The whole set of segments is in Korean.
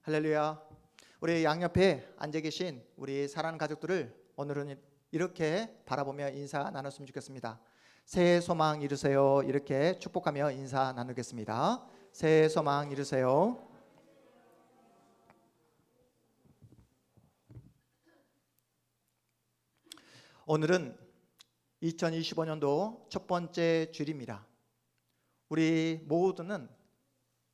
할렐루야. 우리 양옆에 앉아 계신 우리 사랑하는 가족들을 오늘은 이렇게 바라보며 인사 나눴으면 좋겠습니다. 새해 소망 이루세요. 이렇게 축복하며 인사 나누겠습니다. 새해 소망 이루세요. 오늘은 2025년도 첫 번째 주일입니다. 우리 모두는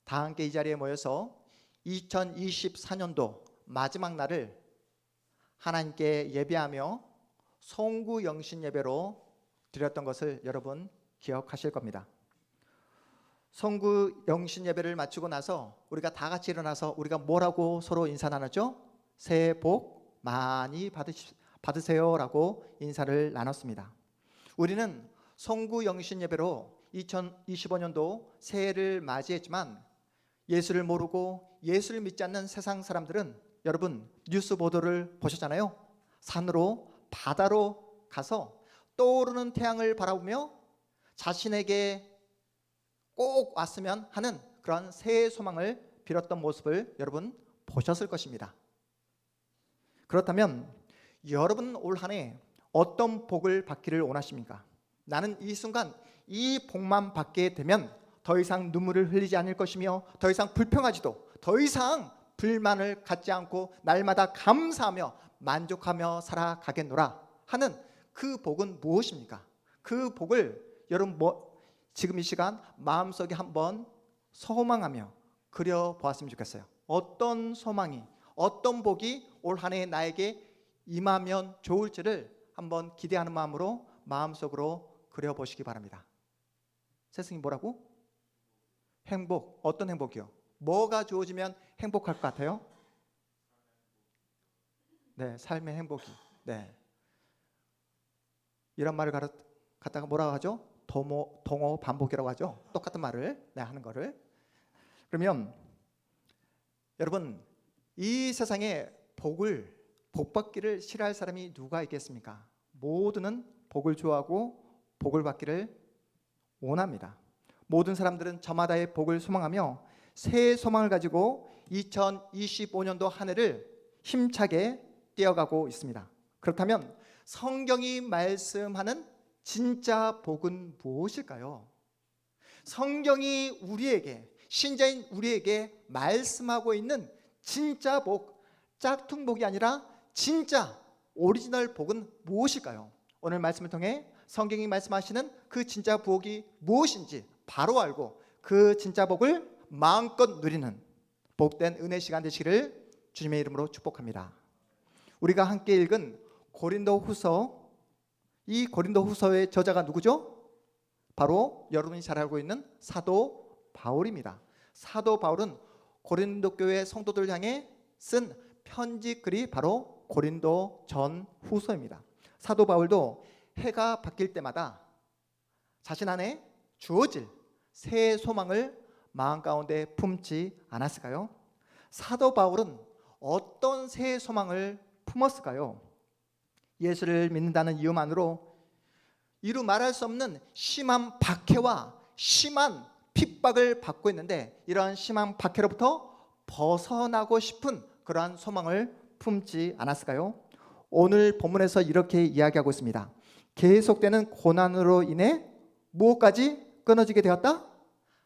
다 함께 이 자리에 모여서 2024년도 마지막 날을 하나님께 예배하며 송구영신 예배로 드렸던 것을 여러분 기억하실 겁니다. 송구영신 예배를 마치고 나서 우리가 다 같이 일어나서 우리가 뭐라고 서로 인사 나눴죠? 새해 복 많이 받으세요 라고 인사를 나눴습니다. 우리는 송구영신 예배로 2025년도 새해를 맞이했지만 예수를 모르고 예수를 믿지 않는 세상 사람들은 여러분 뉴스 보도를 보셨잖아요. 산으로 바다로 가서 떠오르는 태양을 바라보며 자신에게 꼭 왔으면 하는 그런 새해 소망을 빌었던 모습을 여러분 보셨을 것입니다. 그렇다면 여러분 올 한 해 어떤 복을 받기를 원하십니까? 나는 이 순간 이 복만 받게 되면 더 이상 눈물을 흘리지 않을 것이며 더 이상 불평하지도 더 이상 불만을 갖지 않고 날마다 감사하며 만족하며 살아가겠노라 하는 그 복은 무엇입니까? 그 복을 여러분 지금 이 시간 마음속에 한번 소망하며 그려보았으면 좋겠어요. 어떤 소망이 어떤 복이 올 한 해 나에게 임하면 좋을지를 한번 기대하는 마음으로 마음속으로 그려보시기 바랍니다. 스승님 뭐라고? 행복. 어떤 행복이요? 뭐가 주어지면 행복할 것 같아요? 네, 삶의 행복이. 네. 이런 말을 갖다가 뭐라고 하죠? 동어 반복이라고 하죠. 똑같은 말을 하는 거를. 그러면 여러분 이 세상에 복 받기를 싫어할 사람이 누가 있겠습니까? 모두는 복을 좋아하고 복을 받기를 원합니다. 모든 사람들은 저마다의 복을 소망하며 새해 소망을 가지고 2025년도 한 해를 힘차게 뛰어가고 있습니다. 그렇다면 성경이 말씀하는 진짜 복은 무엇일까요? 성경이 우리에게 신자인 우리에게 말씀하고 있는 진짜 복, 짝퉁복이 아니라 진짜 오리지널 복은 무엇일까요? 오늘 말씀을 통해 성경이 말씀하시는 그 진짜 복이 무엇인지 바로 알고 그 진짜 복을 마음껏 누리는 복된 은혜 시간 되시기를 주님의 이름으로 축복합니다. 우리가 함께 읽은 고린도후서, 이 고린도후서의 저자가 누구죠? 바로 여러분이 잘 알고 있는 사도 바울입니다. 사도 바울은 고린도 교회 성도들 향해 쓴 편지 글이 바로 고린도 전후서입니다. 사도 바울도 해가 바뀔 때마다 자신 안에 주어질 새해 소망을 마음 가운데 품지 않았을까요? 사도 바울은 어떤 새해 소망을 품었을까요? 예수를 믿는다는 이유만으로 이루 말할 수 없는 심한 박해와 심한 핍박을 받고 있는데 이러한 심한 박해로부터 벗어나고 싶은 그러한 소망을 품지 않았을까요? 오늘 본문에서 이렇게 이야기하고 있습니다. 계속되는 고난으로 인해 무엇까지 끊어지게 되었다?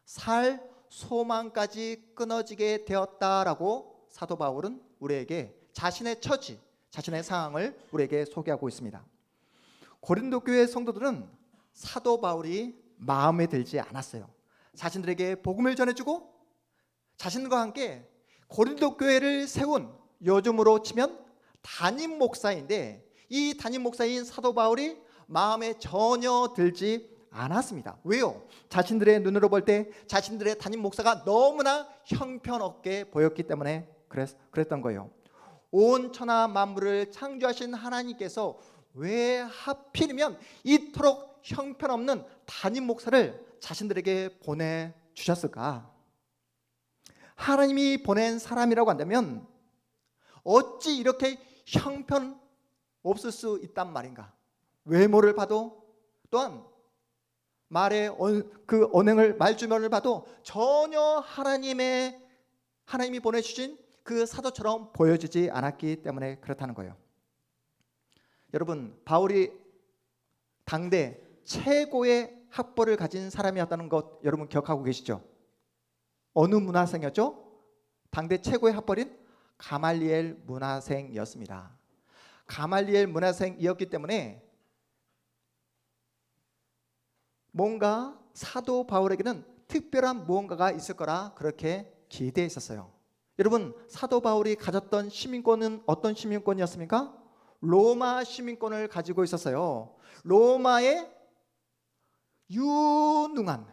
살 소망까지 끊어지게 되었다라고 사도 바울은 우리에게 자신의 처지, 자신의 상황을 우리에게 소개하고 있습니다. 고린도 교회 성도들은 사도 바울이 마음에 들지 않았어요. 자신들에게 복음을 전해주고 자신과 함께 고린도 교회를 세운 요즘으로 치면 담임 목사인데 이 담임 목사인 사도 바울이 마음에 전혀 들지 않았습니다. 왜요? 자신들의 눈으로 볼 때 자신들의 담임 목사가 너무나 형편없게 보였기 때문에 그랬던 거예요. 온 천하 만물을 창조하신 하나님께서 왜 하필이면 이토록 형편없는 담임 목사를 자신들에게 보내주셨을까? 하나님이 보낸 사람이라고 한다면 어찌 이렇게 형편없을 수 있단 말인가? 외모를 봐도 또한 말의 그 언행을 말주변을 봐도 전혀 하나님이 보내주신 그 사도처럼 보여지지 않았기 때문에 그렇다는 거예요. 여러분, 바울이 당대 최고의 학벌을 가진 사람이었다는 것 여러분 기억하고 계시죠? 어느 문화생이었죠? 당대 최고의 학벌인 가말리엘 문화생이었습니다. 가말리엘 문화생이었기 때문에 뭔가 사도 바울에게는 특별한 무언가가 있을 거라 그렇게 기대했었어요. 여러분, 사도 바울이 가졌던 시민권은 어떤 시민권이었습니까? 로마 시민권을 가지고 있었어요. 로마의 유능한,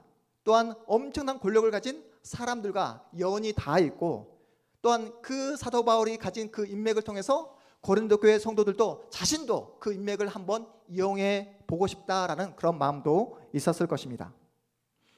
또한 엄청난 권력을 가진 사람들과 연이 다 있고, 또한 그 사도 바울이 가진 그 인맥을 통해서 고린도 교회 성도들도 자신도 그 인맥을 한번 이용해 보고 싶다라는 그런 마음도 있었을 것입니다.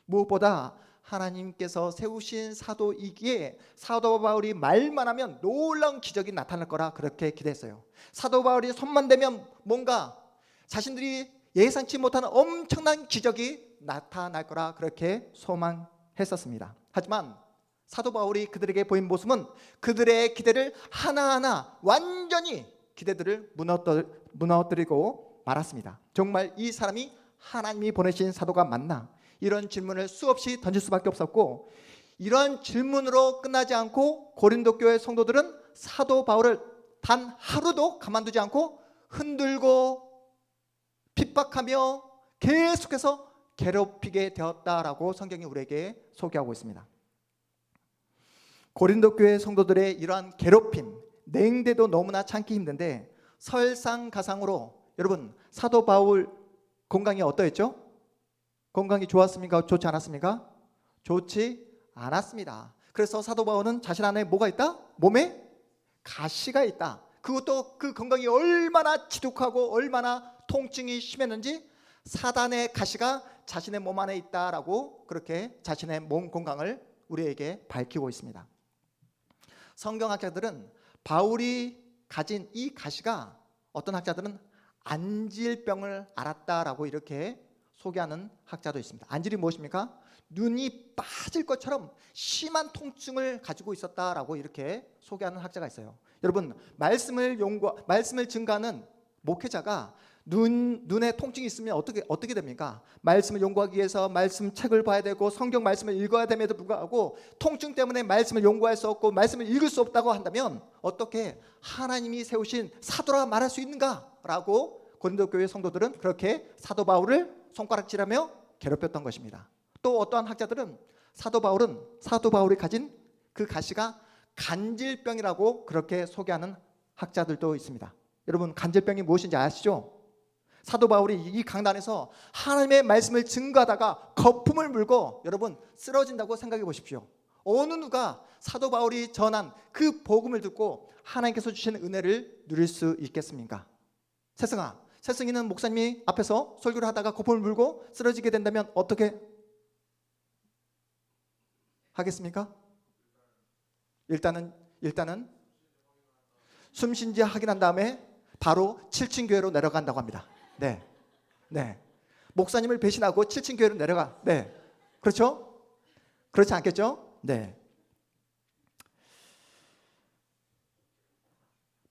무엇보다 하나님께서 세우신 사도이기에 사도 바울이 말만 하면 놀라운 기적이 나타날 거라 그렇게 기대했어요. 사도 바울이 손만 대면 뭔가 자신들이 예상치 못하는 엄청난 기적이 나타날 거라 그렇게 소망했었습니다. 하지만 사도 바울이 그들에게 보인 모습은 그들의 기대를 하나하나 완전히 기대들을 무너뜨리고 말았습니다. 정말 이 사람이 하나님이 보내신 사도가 맞나? 이런 질문을 수없이 던질 수밖에 없었고, 이런 질문으로 끝나지 않고 고린도 교회 성도들은 사도 바울을 단 하루도 가만두지 않고 흔들고 핍박하며 계속해서 괴롭히게 되었다라고 성경이 우리에게 소개하고 있습니다. 고린도 교회 성도들의 이러한 괴롭힘, 냉대도 너무나 참기 힘든데, 설상가상으로 여러분, 사도 바울 건강이 어떠했죠? 건강이 좋았습니까? 좋지 않았습니까? 좋지 않았습니다. 그래서 사도 바울은 자신 안에 뭐가 있다? 몸에 가시가 있다. 그것도 그 건강이 얼마나 지독하고 얼마나 통증이 심했는지 사단의 가시가 자신의 몸 안에 있다라고 그렇게 자신의 몸 건강을 우리에게 밝히고 있습니다. 성경학자들은 바울이 가진 이 가시가, 어떤 학자들은 안질병을 앓았다라고 이렇게 소개하는 학자도 있습니다. 안질이 무엇입니까? 눈이 빠질 것처럼 심한 통증을 가지고 있었다라고 이렇게 소개하는 학자가 있어요. 여러분, 말씀을 증거하는 목회자가 눈에 통증이 있으면 어떻게 됩니까? 말씀을 연구하기 위해서 말씀 책을 봐야 되고 성경 말씀을 읽어야 됨에도 불구하고 통증 때문에 말씀을 연구할 수 없고 말씀을 읽을 수 없다고 한다면 어떻게 하나님이 세우신 사도라 말할 수 있는가라고 고린도 교회 성도들은 그렇게 사도 바울을 손가락질하며 괴롭혔던 것입니다. 또 어떠한 학자들은 사도 바울이 가진 그 가시가 간질병이라고 그렇게 소개하는 학자들도 있습니다. 여러분, 간질병이 무엇인지 아시죠? 사도 바울이 이 강단에서 하나님의 말씀을 증거하다가 거품을 물고 여러분 쓰러진다고 생각해 보십시오. 어느 누가 사도 바울이 전한 그 복음을 듣고 하나님께서 주시는 은혜를 누릴 수 있겠습니까? 세승이는 목사님이 앞에서 설교를 하다가 거품을 물고 쓰러지게 된다면 어떻게 하겠습니까? 일단은 숨쉰지 확인한 다음에 바로 7층 교회로 내려간다고 합니다. 네. 목사님을 배신하고 7층 교회로 내려가. 네. 그렇죠? 그렇지 않겠죠? 네.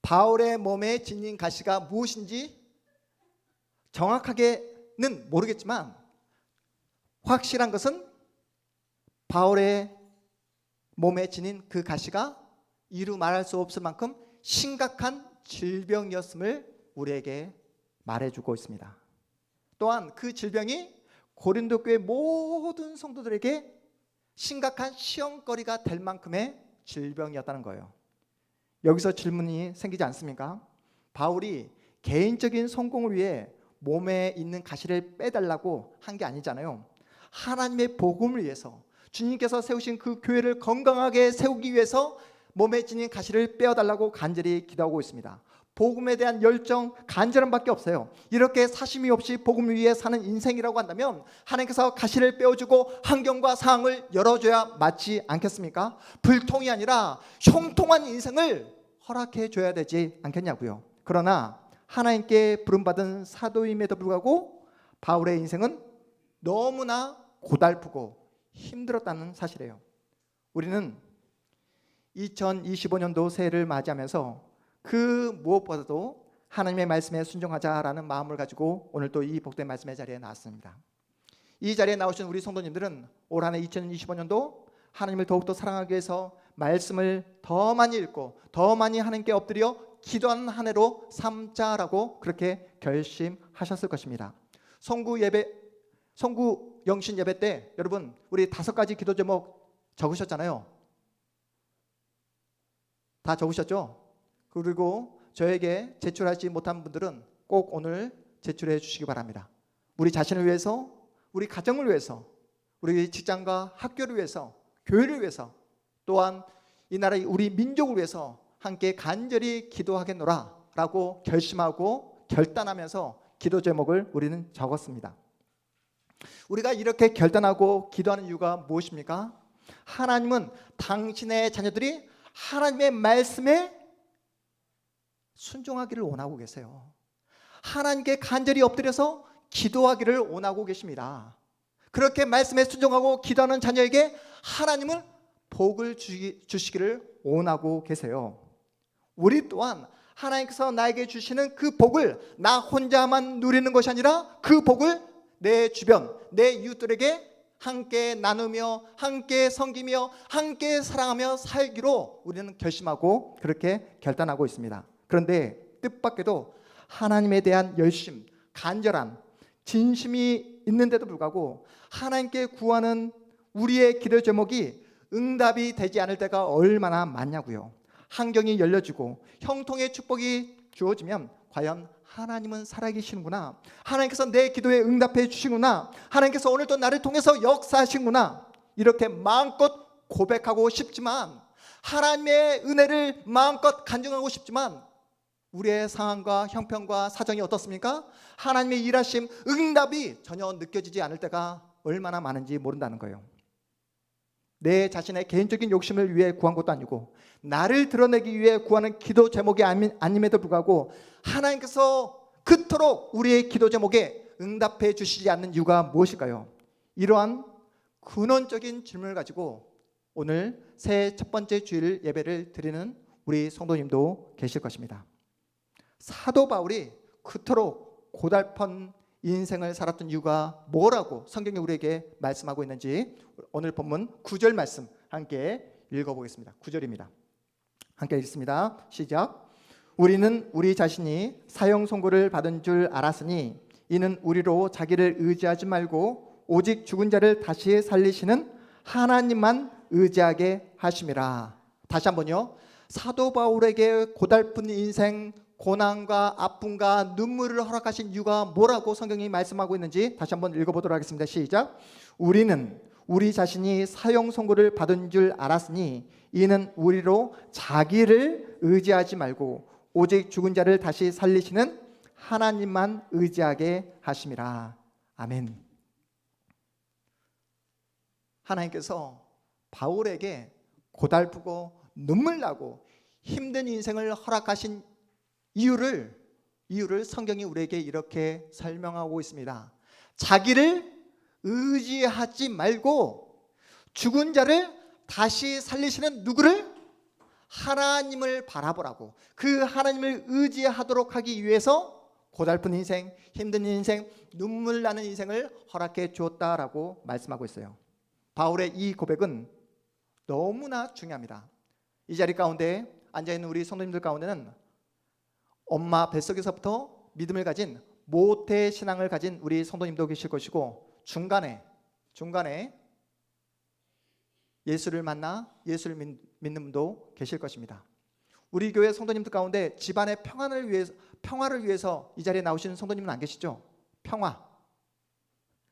바울의 몸에 지닌 가시가 무엇인지 정확하게는 모르겠지만 확실한 것은 바울의 몸에 지닌 그 가시가 이루 말할 수 없을 만큼 심각한 질병이었음을 우리에게 말해주고 있습니다. 또한 그 질병이 고린도 교회 모든 성도들에게 심각한 시험거리가 될 만큼의 질병이었다는 거예요. 여기서 질문이 생기지 않습니까? 바울이 개인적인 성공을 위해 몸에 있는 가시를 빼달라고 한 게 아니잖아요. 하나님의 복음을 위해서, 주님께서 세우신 그 교회를 건강하게 세우기 위해서 몸에 지닌 가시를 빼어달라고 간절히 기도하고 있습니다. 복음에 대한 열정, 간절함밖에 없어요. 이렇게 사심이 없이 복음을 위해 사는 인생이라고 한다면 하나님께서 가시를 빼어주고 환경과 상황을 열어줘야 맞지 않겠습니까? 불통이 아니라 형통한 인생을 허락해 줘야 되지 않겠냐고요. 그러나 하나님께 부름받은 사도임에도 불구하고 바울의 인생은 너무나 고달프고 힘들었다는 사실이에요. 우리는 2025년도 새해를 맞이하면서 그 무엇보다도 하나님의 말씀에 순종하자라는 마음을 가지고 오늘 또 이 복된 말씀의 자리에 나왔습니다. 이 자리에 나오신 우리 성도님들은 올 한해 2025년도 하나님을 더욱더 사랑하기 위해서 말씀을 더 많이 읽고 더 많이 하나님께 엎드려 기도하는 한 해로 삼자라고 그렇게 결심하셨을 것입니다. 성구 영신 예배 때 여러분 우리 5가지 기도 제목 적으셨잖아요. 다 적으셨죠? 그리고 저에게 제출하지 못한 분들은 꼭 오늘 제출해 주시기 바랍니다. 우리 자신을 위해서, 우리 가정을 위해서, 우리 직장과 학교를 위해서, 교회를 위해서, 또한 이 나라 우리 민족을 위해서 함께 간절히 기도하겠노라 라고 결심하고 결단하면서 기도 제목을 우리는 적었습니다. 우리가 이렇게 결단하고 기도하는 이유가 무엇입니까? 하나님은 당신의 자녀들이 하나님의 말씀에 순종하기를 원하고 계세요. 하나님께 간절히 엎드려서 기도하기를 원하고 계십니다. 그렇게 말씀에 순종하고 기도하는 자녀에게 하나님은 복을 주시기를 원하고 계세요. 우리 또한 하나님께서 나에게 주시는 그 복을 나 혼자만 누리는 것이 아니라 그 복을 내 주변, 내 이웃들에게 함께 나누며 함께 섬기며 함께 사랑하며 살기로 우리는 결심하고 그렇게 결단하고 있습니다. 그런데 뜻밖에도 하나님에 대한 열심, 간절한 진심이 있는데도 불구하고 하나님께 구하는 우리의 기도 제목이 응답이 되지 않을 때가 얼마나 많냐고요. 환경이 열려지고 형통의 축복이 주어지면 과연 하나님은 살아계시는구나, 하나님께서 내 기도에 응답해 주시구나, 하나님께서 오늘도 나를 통해서 역사하시는구나 이렇게 마음껏 고백하고 싶지만, 하나님의 은혜를 마음껏 간증하고 싶지만 우리의 상황과 형편과 사정이 어떻습니까? 하나님의 일하심, 응답이 전혀 느껴지지 않을 때가 얼마나 많은지 모른다는 거예요. 내 자신의 개인적인 욕심을 위해 구한 것도 아니고 나를 드러내기 위해 구하는 기도 제목이 아님에도 불구하고 하나님께서 그토록 우리의 기도 제목에 응답해 주시지 않는 이유가 무엇일까요? 이러한 근원적인 질문을 가지고 오늘 새해 첫 번째 주일 예배를 드리는 우리 성도님도 계실 것입니다. 사도 바울이 그토록 고달픈 인생을 살았던 이유가 뭐라고 성경이 우리에게 말씀하고 있는지 오늘 본문 9절 말씀 함께 읽어보겠습니다. 9절입니다. 함께 읽습니다. 시작. 우리는 우리 자신이 사형 선고를 받은 줄 알았으니 이는 우리로 자기를 의지하지 말고 오직 죽은 자를 다시 살리시는 하나님만 의지하게 하심이라. 다시 한번요. 사도 바울에게 고달픈 인생, 고난과 아픔과 눈물을 허락하신 이유가 뭐라고 성경이 말씀하고 있는지 다시 한번 읽어보도록 하겠습니다. 시작. 우리는 우리 자신이 사형 선고를 받은 줄 알았으니 이는 우리로 자기를 의지하지 말고 오직 죽은 자를 다시 살리시는 하나님만 의지하게 하심이라. 아멘. 하나님께서 바울에게 고달프고 눈물 나고 힘든 인생을 허락하신 이유를 성경이 우리에게 이렇게 설명하고 있습니다. 자기를 의지하지 말고 죽은 자를 다시 살리시는 누구를? 하나님을 바라보라고, 그 하나님을 의지하도록 하기 위해서 고달픈 인생, 힘든 인생, 눈물 나는 인생을 허락해 주었다라고 말씀하고 있어요. 바울의 이 고백은 너무나 중요합니다. 이 자리 가운데 앉아있는 우리 성도님들 가운데는 엄마 뱃속에서부터 믿음을 가진 모태 신앙을 가진 우리 성도님도 계실 것이고 중간에 예수를 만나 예수를 믿는 분도 계실 것입니다. 우리 교회 성도님들 가운데 집안의 평화를 위해서 이 자리에 나오시는 성도님은 안 계시죠? 평화.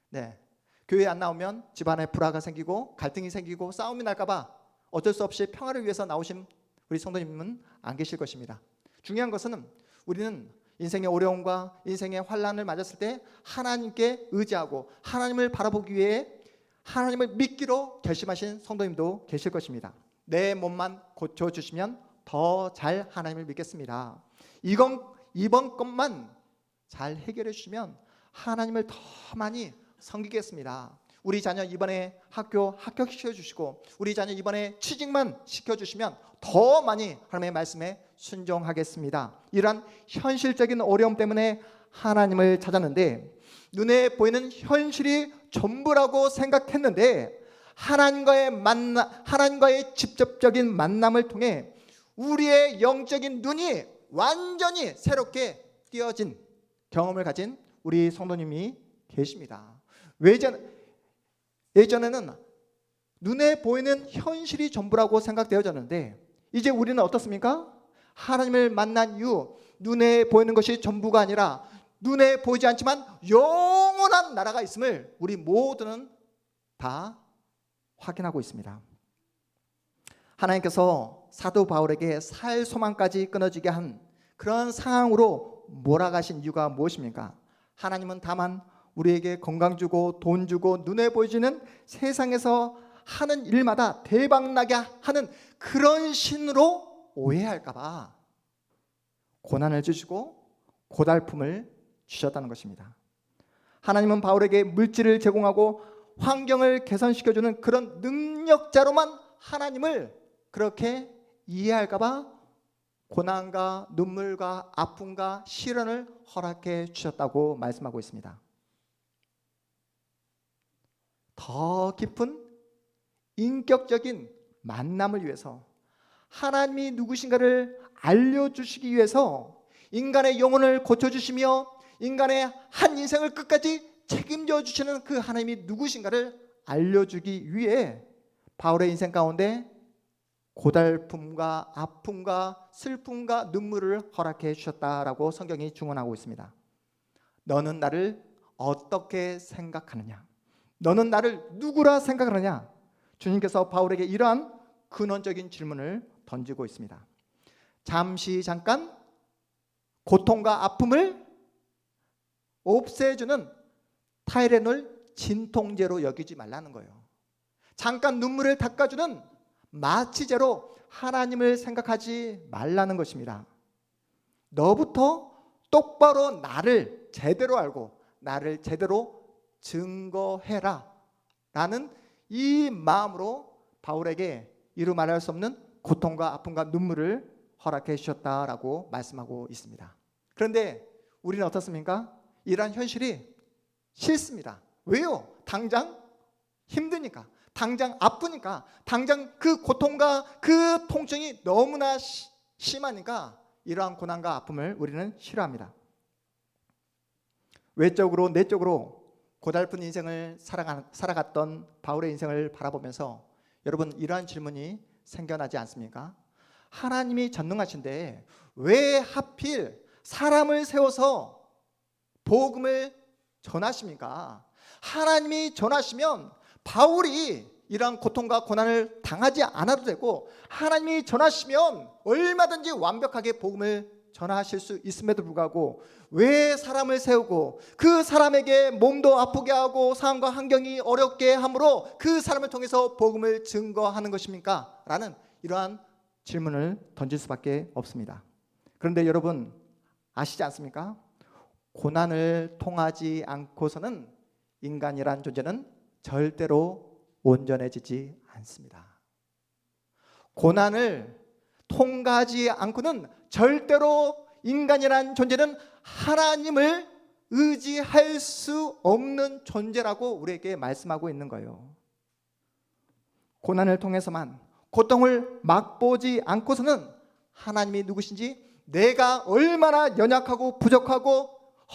네. 교회에 안 나오면 집안에 불화가 생기고 갈등이 생기고 싸움이 날까봐 어쩔 수 없이 평화를 위해서 나오신 우리 성도님은 안 계실 것입니다. 중요한 것은 우리는 인생의 어려움과 인생의 환난을 맞았을 때 하나님께 의지하고 하나님을 바라보기 위해 하나님을 믿기로 결심하신 성도님도 계실 것입니다. 내 몸만 고쳐주시면 더 잘 하나님을 믿겠습니다. 이번 것만 잘 해결해 주시면 하나님을 더 많이 섬기겠습니다. 우리 자녀 이번에 학교 합격시켜 주시고 우리 자녀 이번에 취직만 시켜주시면 더 많이 하나님의 말씀에 순종하겠습니다. 이러한 현실적인 어려움 때문에 하나님을 찾았는데 눈에 보이는 현실이 전부라고 생각했는데 하나님과의 직접적인 만남을 통해 우리의 영적인 눈이 완전히 새롭게 띄어진 경험을 가진 우리 성도님이 계십니다. 예전에는 눈에 보이는 현실이 전부라고 생각되어졌는데 이제 우리는 어떻습니까? 하나님을 만난 이후 눈에 보이는 것이 전부가 아니라 눈에 보이지 않지만 영원한 나라가 있음을 우리 모두는 다 확인하고 있습니다. 하나님께서 사도 바울에게 살 소망까지 끊어지게 한 그런 상황으로 몰아가신 이유가 무엇입니까? 하나님은 다만 우리에게 건강 주고 돈 주고 눈에 보이지는 세상에서 하는 일마다 대박나게 하는 그런 신으로 오해할까 봐 고난을 주시고 고달픔을 주셨다는 것입니다. 하나님은 바울에게 물질을 제공하고 환경을 개선시켜주는 그런 능력자로만 하나님을 그렇게 이해할까 봐 고난과 눈물과 아픔과 시련을 허락해 주셨다고 말씀하고 있습니다. 더 깊은 인격적인 만남을 위해서 하나님이 누구신가를 알려주시기 위해서 인간의 영혼을 고쳐주시며 인간의 한 인생을 끝까지 책임져 주시는 그 하나님이 누구신가를 알려주기 위해 바울의 인생 가운데 고달픔과 아픔과 슬픔과 눈물을 허락해 주셨다라고 성경이 증언하고 있습니다. 너는 나를 어떻게 생각하느냐? 너는 나를 누구라 생각하느냐? 주님께서 바울에게 이러한 근원적인 질문을 던지고 있습니다. 잠깐 고통과 아픔을 없애주는 타이레놀 진통제로 여기지 말라는 거예요. 잠깐 눈물을 닦아주는 마취제로 하나님을 생각하지 말라는 것입니다. 너부터 똑바로 나를 제대로 알고 나를 제대로 증거해라 라는 이 마음으로 바울에게 이루 말할 수 없는 고통과 아픔과 눈물을 허락해 주셨다라고 말씀하고 있습니다. 그런데 우리는 어떻습니까? 이러한 현실이 싫습니다. 왜요? 당장 힘드니까, 당장 아프니까, 당장 그 고통과 그 통증이 너무나 심하니까 이러한 고난과 아픔을 우리는 싫어합니다. 외적으로 내적으로 고달픈 인생을 살아갔던 바울의 인생을 바라보면서 여러분 이러한 질문이 생겨나지 않습니까? 하나님이 전능하신데 왜 하필 사람을 세워서 복음을 전하십니까? 하나님이 전하시면 바울이 이러한 고통과 고난을 당하지 않아도 되고 하나님이 전하시면 얼마든지 완벽하게 복음을 전하실 수 있음에도 불구하고 왜 사람을 세우고 그 사람에게 몸도 아프게 하고 상황과 환경이 어렵게 함으로 그 사람을 통해서 복음을 증거하는 것입니까? 라는 이러한 질문을 던질 수밖에 없습니다. 그런데 여러분 아시지 않습니까? 고난을 통하지 않고서는 인간이란 존재는 절대로 온전해지지 않습니다. 고난을 통과하지 않고는 절대로 인간이란 존재는 하나님을 의지할 수 없는 존재라고 우리에게 말씀하고 있는 거예요. 고난을 통해서만 고통을 맛보지 않고서는 하나님이 누구신지 내가 얼마나 연약하고 부족하고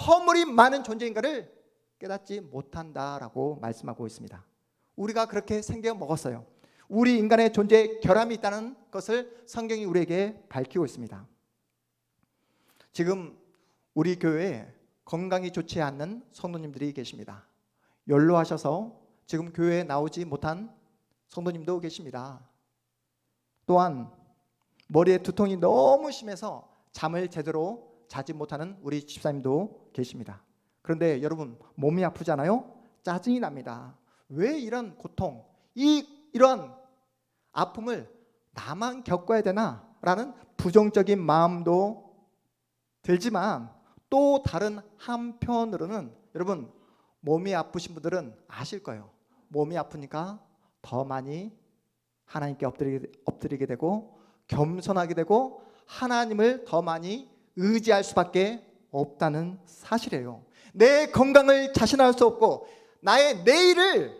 허물이 많은 존재인가를 깨닫지 못한다라고 말씀하고 있습니다. 우리가 그렇게 생겨 먹었어요. 우리 인간의 존재에 결함이 있다는 것을 성경이 우리에게 밝히고 있습니다. 지금 우리 교회에 건강이 좋지 않는 성도님들이 계십니다. 연로하셔서 지금 교회에 나오지 못한 성도님도 계십니다. 또한 머리에 두통이 너무 심해서 잠을 제대로 자지 못하는 우리 집사님도 계십니다. 그런데 여러분 몸이 아프잖아요? 짜증이 납니다. 왜 이런 고통, 이런 아픔을 나만 겪어야 되나? 라는 부정적인 마음도 들지만 또 다른 한편으로는 여러분 몸이 아프신 분들은 아실 거예요. 몸이 아프니까 더 많이 하나님께 엎드리게 되고 겸손하게 되고 하나님을 더 많이 의지할 수밖에 없다는 사실이에요. 내 건강을 자신할 수 없고 나의 내일을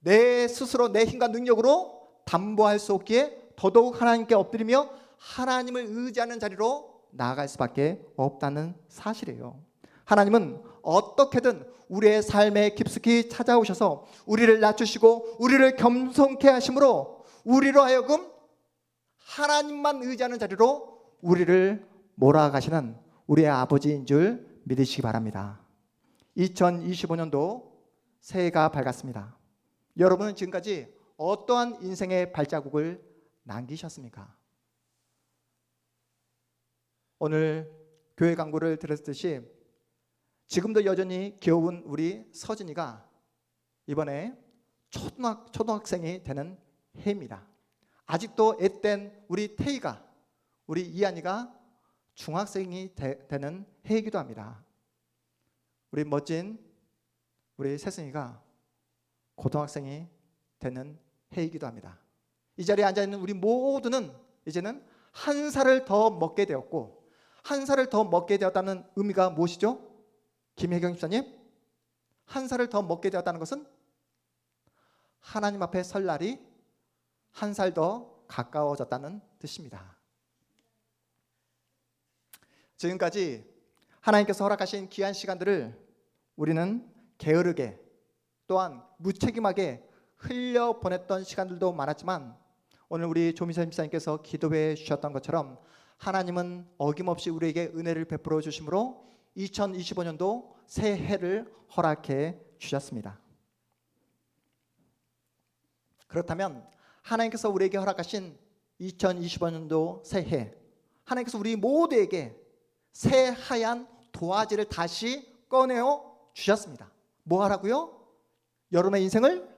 내 스스로 내 힘과 능력으로 담보할 수 없기에 더더욱 하나님께 엎드리며 하나님을 의지하는 자리로 나아갈 수밖에 없다는 사실이에요. 하나님은 어떻게든 우리의 삶에 깊숙이 찾아오셔서 우리를 낮추시고 우리를 겸손케 하심으로 우리로 하여금 하나님만 의지하는 자리로 우리를 몰아가시는 우리의 아버지인 줄 믿으시기 바랍니다. 2025년도 새해가 밝았습니다. 여러분은 지금까지 어떠한 인생의 발자국을 남기셨습니까? 오늘 교회 강구를 들었듯이 지금도 여전히 귀여운 우리 서진이가 이번에 초등학생이 되는 해입니다. 아직도 앳된 우리 태희가, 우리 이한이가 중학생이 되는 해이기도 합니다. 우리 멋진 우리 세승이가 고등학생이 되는 해이기도 합니다. 이 자리에 앉아있는 우리 모두는 이제는 한 살을 더 먹게 되었고, 한 살을 더 먹게 되었다는 의미가 무엇이죠? 김혜경 집사님, 한 살을 더 먹게 되었다는 것은 하나님 앞에 설 날이 한 살 더 가까워졌다는 뜻입니다. 지금까지 하나님께서 허락하신 귀한 시간들을 우리는 게으르게 또한 무책임하게 흘려보냈던 시간들도 많았지만 오늘 우리 조미선 집사님께서 기도해 주셨던 것처럼 하나님은 어김없이 우리에게 은혜를 베풀어 주심으로 2025년도 새해를 허락해 주셨습니다. 그렇다면 하나님께서 우리에게 허락하신 2025년도 새해, 하나님께서 우리 모두에게 새하얀 도화지를 다시 꺼내어 주셨습니다. 뭐 하라고요? 여러분의 인생을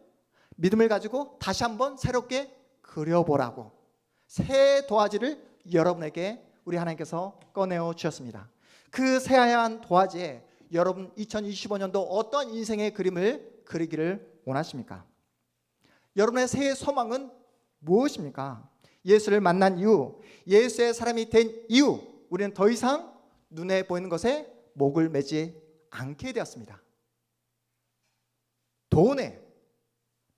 믿음을 가지고 다시 한번 새롭게 그려보라고 새 도화지를 여러분에게 우리 하나님께서 꺼내어 주셨습니다. 그 새하얀 도화지에 여러분 2025년도 어떤 인생의 그림을 그리기를 원하십니까? 여러분의 새해 소망은 무엇입니까? 예수를 만난 이후, 예수의 사람이 된 이후 우리는 더 이상 눈에 보이는 것에 목을 매지 않게 되었습니다. 돈에,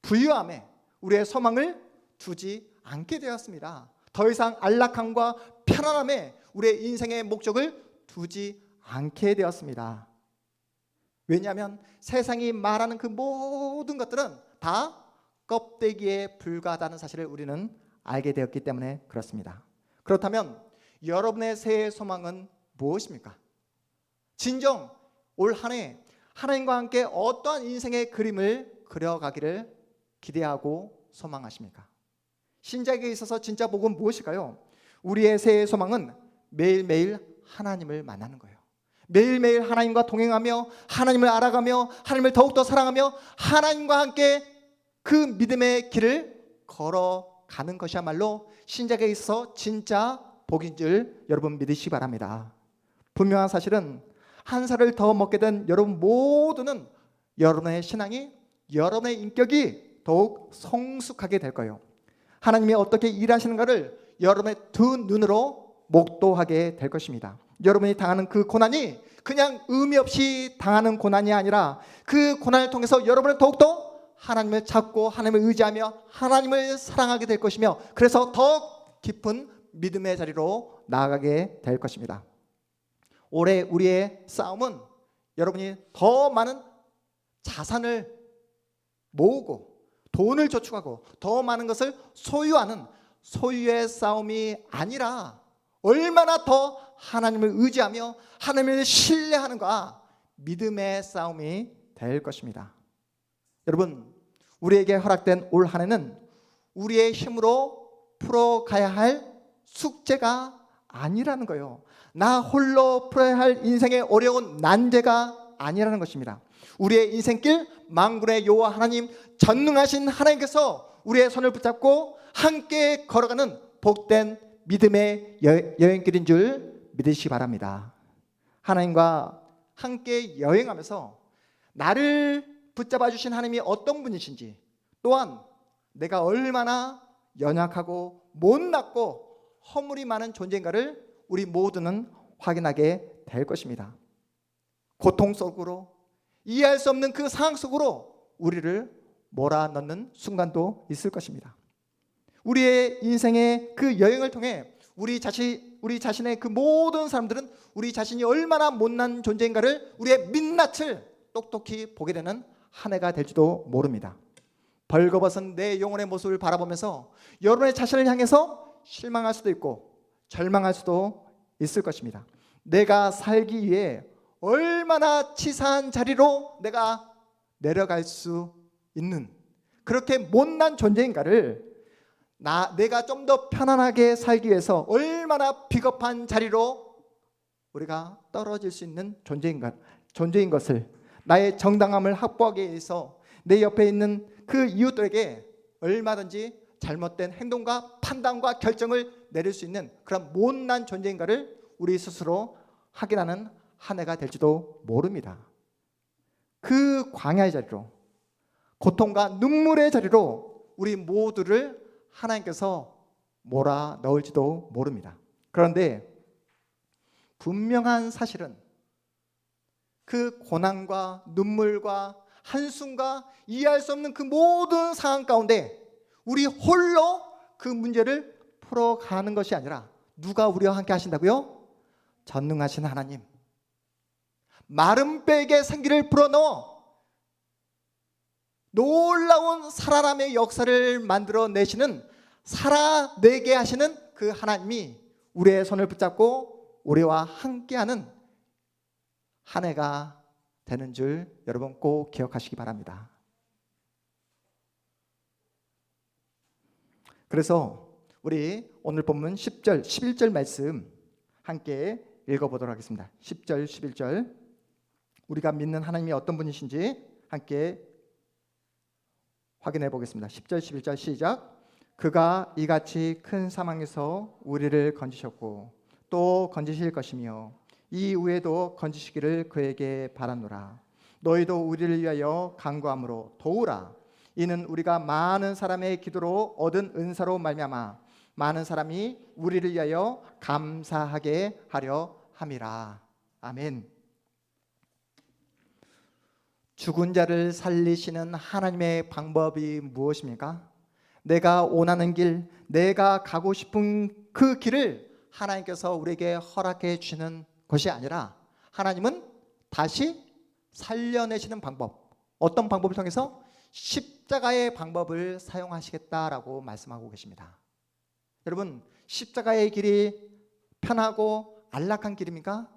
부유함에 우리의 소망을 두지 않게 되었습니다. 더 이상 안락함과 편안함에 우리의 인생의 목적을 두지 않게 되었습니다. 왜냐하면 세상이 말하는 그 모든 것들은 다 껍데기에 불과하다는 사실을 우리는 알게 되었기 때문에 그렇습니다. 그렇다면 여러분의 새해 소망은 무엇입니까? 진정 올 한 해 하나님과 함께 어떠한 인생의 그림을 그려가기를 기대하고 소망하십니까? 신자에게 있어서 진짜 복은 무엇일까요? 우리의 새해 소망은 매일매일 하나님을 만나는 거예요. 매일매일 하나님과 동행하며 하나님을 알아가며 하나님을 더욱더 사랑하며 하나님과 함께 그 믿음의 길을 걸어가는 것이야말로 신자에게 있어서 진짜 복인 줄 여러분 믿으시기 바랍니다. 분명한 사실은 한 살을 더 먹게 된 여러분 모두는 여러분의 신앙이, 여러분의 인격이 더욱 성숙하게 될 거예요. 하나님이 어떻게 일하시는가를 여러분의 두 눈으로 목도하게 될 것입니다. 여러분이 당하는 그 고난이 그냥 의미 없이 당하는 고난이 아니라 그 고난을 통해서 여러분은 더욱더 하나님을 찾고 하나님을 의지하며 하나님을 사랑하게 될 것이며 그래서 더 깊은 믿음의 자리로 나아가게 될 것입니다. 올해 우리의 싸움은 여러분이 더 많은 자산을 모으고 돈을 저축하고 더 많은 것을 소유하는 소유의 싸움이 아니라 얼마나 더 하나님을 의지하며 하나님을 신뢰하는가 믿음의 싸움이 될 것입니다. 여러분, 우리에게 허락된 올 한 해는 우리의 힘으로 풀어가야 할 숙제가 아니라는 거예요. 나 홀로 풀어야 할 인생의 어려운 난제가 아니라는 것입니다. 우리의 인생길 만군의 여호와 하나님 전능하신 하나님께서 우리의 손을 붙잡고 함께 걸어가는 복된 믿음의 여행길인 줄 믿으시기 바랍니다. 하나님과 함께 여행하면서 나를 붙잡아 주신 하나님이 어떤 분이신지, 또한 내가 얼마나 연약하고 못났고 허물이 많은 존재인가를 우리 모두는 확인하게 될 것입니다. 고통 속으로, 이해할 수 없는 그 상황 속으로 우리를 몰아넣는 순간도 있을 것입니다. 우리의 인생의 그 여행을 통해 우리 자신의 그 모든 사람들은 우리 자신이 얼마나 못난 존재인가를 우리의 민낯을 똑똑히 보게 되는 한 해가 될지도 모릅니다. 벌거벗은 내 영혼의 모습을 바라보면서 여러분의 자신을 향해서 실망할 수도 있고 절망할 수도 있을 것입니다. 내가 살기 위해 얼마나 치사한 자리로 내가 내려갈 수 있는 그렇게 못난 존재인가를 내가 좀 더 편안하게 살기 위해서 얼마나 비겁한 자리로 우리가 떨어질 수 있는 존재인 것을 나의 정당함을 확보하기 위해서 내 옆에 있는 그 이웃들에게 얼마든지 잘못된 행동과 판단과 결정을 내릴 수 있는 그런 못난 존재인가를 우리 스스로 확인하는 한 해가 될지도 모릅니다. 그 광야의 자리로, 고통과 눈물의 자리로 우리 모두를 하나님께서 몰아넣을지도 모릅니다. 그런데 분명한 사실은 그 고난과 눈물과 한숨과 이해할 수 없는 그 모든 상황 가운데 우리 홀로 그 문제를 풀어가는 것이 아니라 누가 우리와 함께 하신다고요? 전능하신 하나님, 마른 뼈에게 생기를 불어넣어 놀라운 살아남의 역사를 만들어내시는, 살아내게 하시는 그 하나님이 우리의 손을 붙잡고 우리와 함께하는 한 해가 되는 줄 여러분 꼭 기억하시기 바랍니다. 그래서 우리 오늘 본문 10절, 11절 말씀 함께 읽어보도록 하겠습니다. 10절, 11절 우리가 믿는 하나님이 어떤 분이신지 함께 확인해 보겠습니다. 10절, 11절 시작. 그가 이같이 큰 사망에서 우리를 건지셨고 또 건지실 것이며 이 후에도 건지시기를 그에게 바라노라. 너희도 우리를 위하여 간구함으로 도우라. 이는 우리가 많은 사람의 기도로 얻은 은사로 말미암아 많은 사람이 우리를 위하여 감사하게 하려 함이라. 아멘. 죽은 자를 살리시는 하나님의 방법이 무엇입니까? 내가 원하는 길, 내가 가고 싶은 그 길을 하나님께서 우리에게 허락해 주시는 것이 아니라 하나님은 다시 살려내시는 방법, 어떤 방법을 통해서? 십자가의 방법을 사용하시겠다라고 말씀하고 계십니다. 여러분, 십자가의 길이 편하고 안락한 길입니까?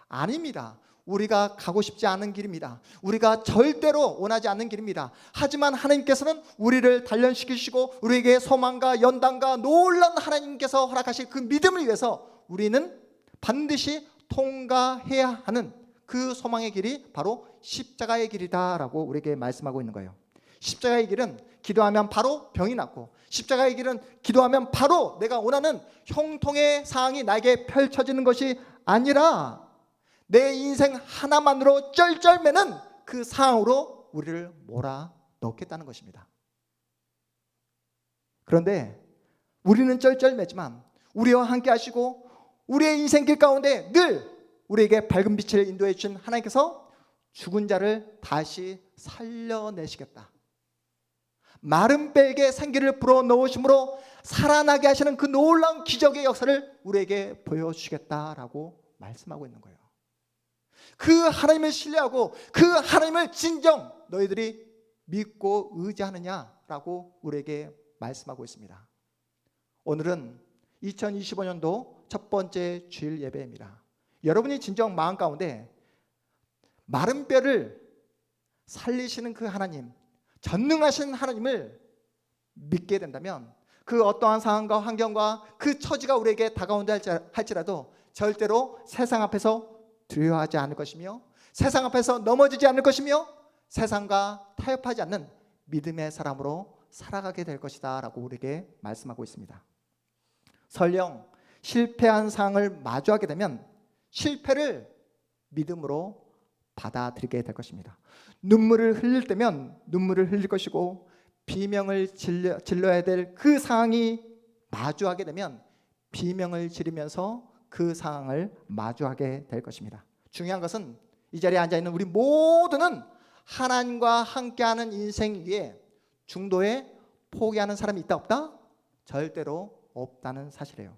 아닙니다. 우리가 가고 싶지 않은 길입니다. 우리가 절대로 원하지 않는 길입니다. 하지만 하나님께서는 우리를 단련시키시고 우리에게 소망과 연단과 놀라운 하나님께서 허락하실 그 믿음을 위해서 우리는 반드시 통과해야 하는 그 소망의 길이 바로 십자가의 길이다라고 우리에게 말씀하고 있는 거예요. 십자가의 길은 기도하면 바로 병이 낫고, 십자가의 길은 기도하면 바로 내가 원하는 형통의 상황이 나에게 펼쳐지는 것이 아니라 내 인생 하나만으로 쩔쩔매는 그 상황으로 우리를 몰아넣겠다는 것입니다. 그런데 우리는 쩔쩔매지만 우리와 함께 하시고 우리의 인생길 가운데 늘 우리에게 밝은 빛을 인도해 주신 하나님께서 죽은 자를 다시 살려내시겠다, 마른 뼈에게 생기를 불어넣으심으로 살아나게 하시는 그 놀라운 기적의 역사를 우리에게 보여주시겠다라고 말씀하고 있는 거예요. 그 하나님을 신뢰하고 그 하나님을 진정 너희들이 믿고 의지하느냐라고 우리에게 말씀하고 있습니다. 오늘은 2025년도 첫 번째 주일 예배입니다. 여러분이 진정 마음 가운데 마른 뼈를 살리시는 그 하나님, 전능하신 하나님을 믿게 된다면 그 어떠한 상황과 환경과 그 처지가 우리에게 다가온다 할지라도 절대로 세상 앞에서 두려워하지 않을 것이며 세상 앞에서 넘어지지 않을 것이며 세상과 타협하지 않는 믿음의 사람으로 살아가게 될 것이다 라고 우리에게 말씀하고 있습니다. 설령 실패한 상황을 마주하게 되면 실패를 믿음으로 받아들이게 될 것입니다. 눈물을 흘릴 때면 눈물을 흘릴 것이고, 비명을 질러야 될 그 상황이 마주하게 되면 비명을 지르면서 그 상황을 마주하게 될 것입니다. 중요한 것은 이 자리에 앉아있는 우리 모두는 하나님과 함께하는 인생 위에 중도에 포기하는 사람이 있다 없다? 절대로 없다는 사실이에요.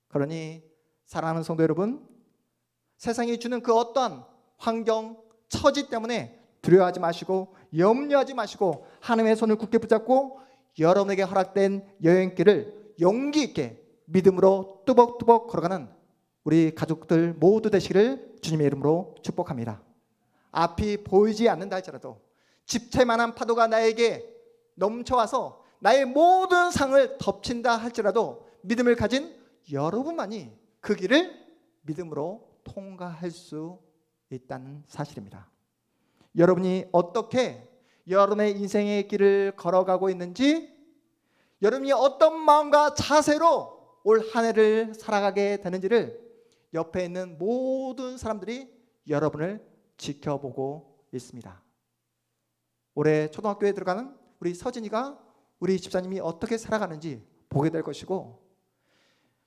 그러니 사랑하는 성도 여러분, 세상이 주는 그 어떠한 환경, 처지 때문에 두려워하지 마시고 염려하지 마시고 하나님의 손을 굳게 붙잡고 여러분에게 허락된 여행길을 용기 있게 믿음으로 뚜벅뚜벅 걸어가는 우리 가족들 모두 되시기를 주님의 이름으로 축복합니다. 앞이 보이지 않는다 할지라도, 집채만한 파도가 나에게 넘쳐와서 나의 모든 상을 덮친다 할지라도 믿음을 가진 여러분만이 그 길을 믿음으로 통과할 수 있다는 사실입니다. 여러분이 어떻게 여러분의 인생의 길을 걸어가고 있는지, 여러분이 어떤 마음과 자세로 올 한 해를 살아가게 되는지를 옆에 있는 모든 사람들이 여러분을 지켜보고 있습니다. 올해 초등학교에 들어가는 우리 서진이가 우리 집사님이 어떻게 살아가는지 보게 될 것이고,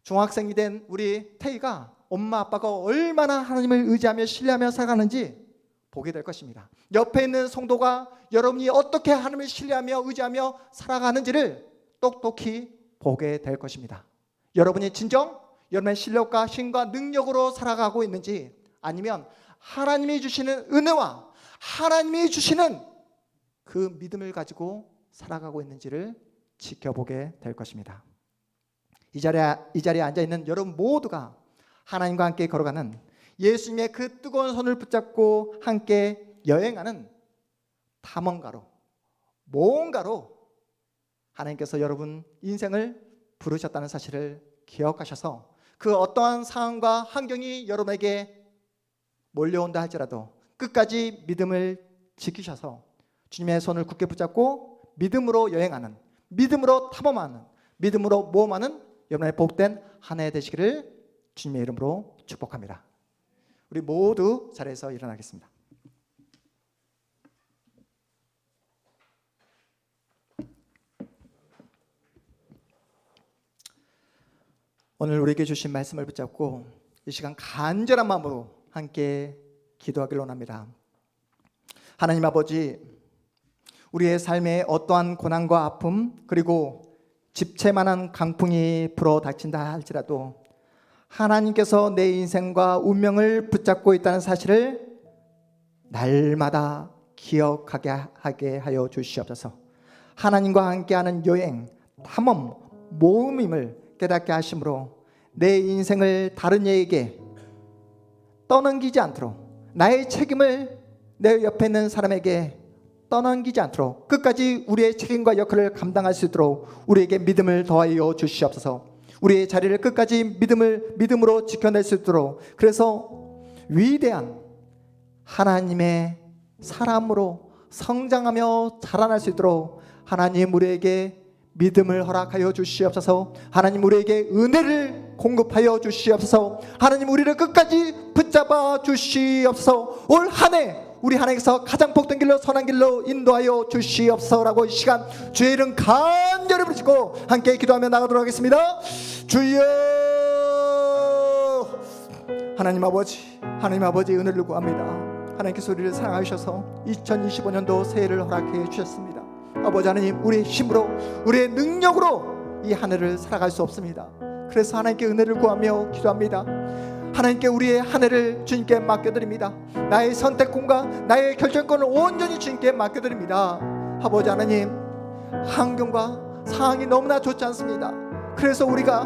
중학생이 된 우리 태희가 엄마 아빠가 얼마나 하나님을 의지하며 신뢰하며 살아가는지 보게 될 것입니다. 옆에 있는 성도가 여러분이 어떻게 하나님을 신뢰하며 의지하며 살아가는지를 똑똑히 보게 될 것입니다. 여러분이 진정 여러분의 실력과 힘과 능력으로 살아가고 있는지, 아니면 하나님이 주시는 은혜와 하나님이 주시는 그 믿음을 가지고 살아가고 있는지를 지켜보게 될 것입니다. 이 자리에 앉아있는 여러분 모두가 하나님과 함께 걸어가는, 예수님의 그 뜨거운 손을 붙잡고 함께 여행하는 탐험가로, 모험가로 하나님께서 여러분 인생을 부르셨다는 사실을 기억하셔서 그 어떠한 상황과 환경이 여러분에게 몰려온다 할지라도 끝까지 믿음을 지키셔서 주님의 손을 굳게 붙잡고 믿음으로 여행하는, 믿음으로 탐험하는, 믿음으로 모험하는 여러분의 복된 한 해 되시기를 주님의 이름으로 축복합니다. 우리 모두 자리에서 일어나겠습니다. 오늘 우리에게 주신 말씀을 붙잡고 이 시간 간절한 마음으로 함께 기도하기를 원합니다. 하나님 아버지, 우리의 삶에 어떠한 고난과 아픔, 그리고 집채만한 강풍이 불어 닥친다 할지라도 하나님께서 내 인생과 운명을 붙잡고 있다는 사실을 날마다 기억하게 하게 하여 주시옵소서. 하나님과 함께하는 여행, 탐험, 모험임을 깨닫게 하심으로 내 인생을 다른 이에게 떠넘기지 않도록, 나의 책임을 내 옆에 있는 사람에게 떠넘기지 않도록 끝까지 우리의 책임과 역할을 감당할 수 있도록 우리에게 믿음을 더하여 주시옵소서. 우리의 자리를 끝까지 믿음으로 지켜낼 수 있도록, 그래서 위대한 하나님의 사람으로 성장하며 자라날 수 있도록 하나님 우리에게 믿음을 허락하여 주시옵소서. 하나님 우리에게 은혜를 공급하여 주시옵소서. 하나님 우리를 끝까지 붙잡아 주시옵소서. 올 한 해 우리 하나님께서 가장 복된 길로 선한 길로 인도하여 주시옵소서라고 이 시간 주의 이름 간절히 부르시고 함께 기도하며 나가도록 하겠습니다. 주여, 하나님 아버지 은혜를 구합니다. 하나님께서 우리를 사랑하셔서 2025년도 새해를 허락해 주셨습니다. 아버지 하나님, 우리의 힘으로 우리의 능력으로 이 한 해를 살아갈 수 없습니다. 그래서 하나님께 은혜를 구하며 기도합니다. 하나님께 우리의 한 해를 주님께 맡겨드립니다. 나의 선택권과 나의 결정권을 온전히 주님께 맡겨드립니다. 아버지 하나님, 환경과 상황이 너무나 좋지 않습니다. 그래서 우리가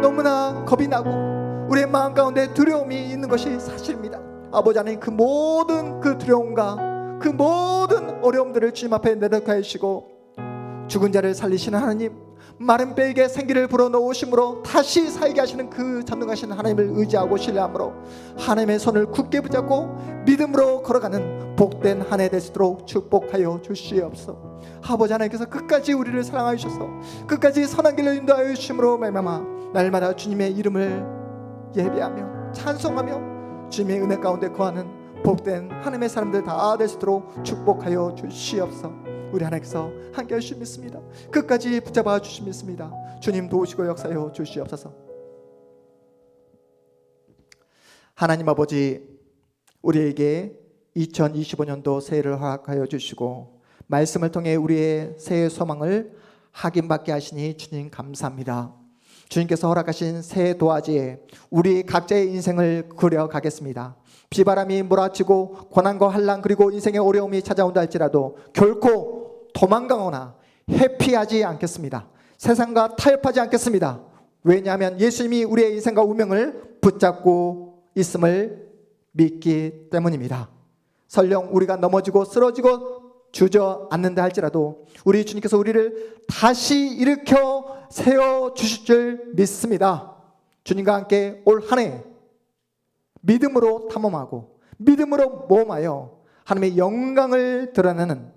너무나 겁이 나고 우리의 마음 가운데 두려움이 있는 것이 사실입니다. 아버지 하나님, 그 모든 그 두려움과 그 모든 어려움들을 주님 앞에 내려놓게 하시고 죽은 자를 살리시는 하나님, 마른 뼈에게 생기를 불어넣으심으로 다시 살게 하시는 그 전능하신 하나님을 의지하고 신뢰함으로 하나님의 손을 굳게 붙잡고 믿음으로 걸어가는 복된 한 해 되시도록 축복하여 주시옵소서. 아버지 하나님께서 끝까지 우리를 사랑하여 주셔서 끝까지 선한 길로 인도하여 주심으로 말미암아 날마다 주님의 이름을 예배하며 찬송하며 주님의 은혜 가운데 거하는 복된 하나님의 사람들 다 될 수 있도록 축복하여 주시옵소서. 우리 하나님께서 함께 하실 수 믿습니다. 끝까지 붙잡아 주실 믿습니다. 주님 도우시고 역사하여 주시옵소서. 하나님 아버지, 우리에게 2025년도 새해를 허락하여 주시고 말씀을 통해 우리의 새해 소망을 확인받게 하시니 주님 감사합니다. 주님께서 허락하신 새해 도화지에 우리 각자의 인생을 그려가겠습니다. 비바람이 몰아치고 고난과 환난 그리고 인생의 어려움이 찾아온다 할지라도 결코 도망가거나 회피하지 않겠습니다. 세상과 타협하지 않겠습니다. 왜냐하면 예수님이 우리의 인생과 운명을 붙잡고 있음을 믿기 때문입니다. 설령 우리가 넘어지고 쓰러지고 주저앉는다 할지라도 우리 주님께서 우리를 다시 일으켜 세워주실 줄 믿습니다. 주님과 함께 올 한 해 믿음으로 탐험하고 믿음으로 모험하여 하나님의 영광을 드러내는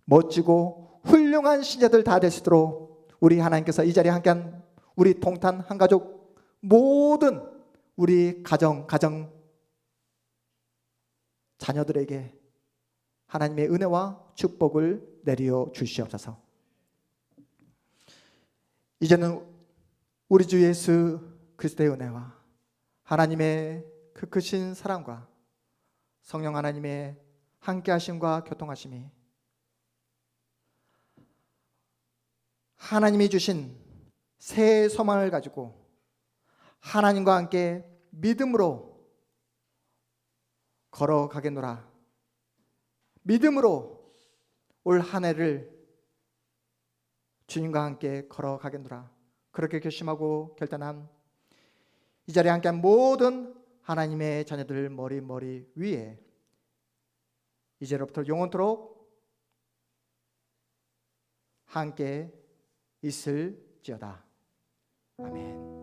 멋지고 훌륭한 신자들 다 될 수 있도록 우리 하나님께서 이 자리에 함께한 우리 동탄 한가족 모든 우리 가정 자녀들에게 하나님의 은혜와 축복을 내려 주시옵소서. 이제는 우리 주 예수 그리스도의 은혜와 하나님의 그 크신 사랑과 성령 하나님의 함께하심과 교통하심이 하나님이 주신 새 소망을 가지고 하나님과 함께 믿음으로 걸어가겠노라. 믿음으로 올 한 해를 주님과 함께 걸어가겠노라. 그렇게 결심하고 결단한 이 자리에 함께한 모든 하나님의 자녀들 머리 위에 이제로부터 영원토록 함께 있을지어다. 아멘.